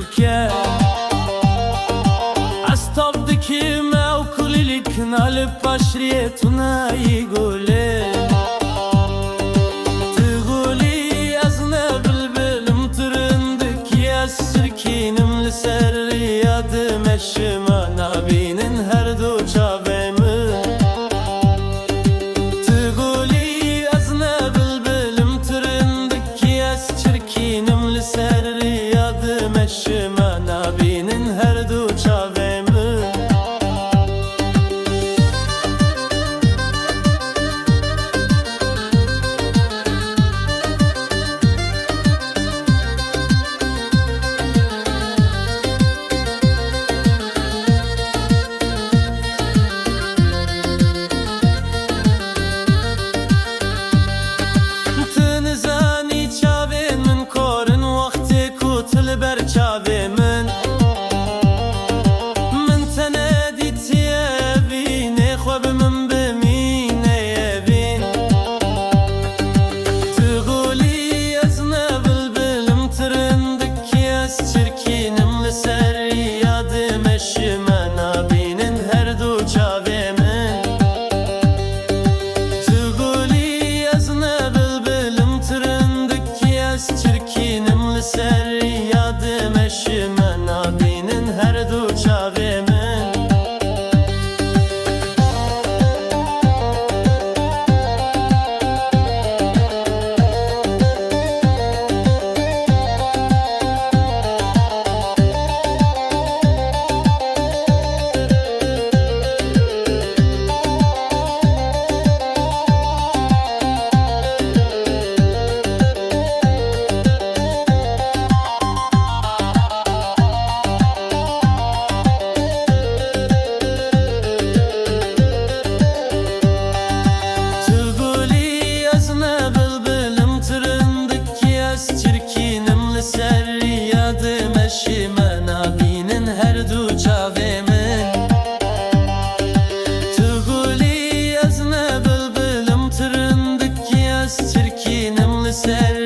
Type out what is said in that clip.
تركيا أستبدك ما وكل لك نالب بشريتنا يقولي تقولي أزنا بالبلم ترندك يا سركينم لسر رياض مشما نابين هردو جابم تقولي أزنا بالبلم ترندك يا سركينم لسر رياض مشما نابين هردو جابم برچاوی من تنادی تیابینه خواب من بمینه یبین تقولی از نبلبلم ترندك یاس چرکینم لسر یادم اشما نابینن هر دو چاوی من تقولی از نبلبلم ترندك یاس چرکینم لسر مشما نابینن هر دو چاوی من سر یادم اشما نابینن هر دو چاوی من تقولی از نبلبلم ترندك یاس چرکینم لسر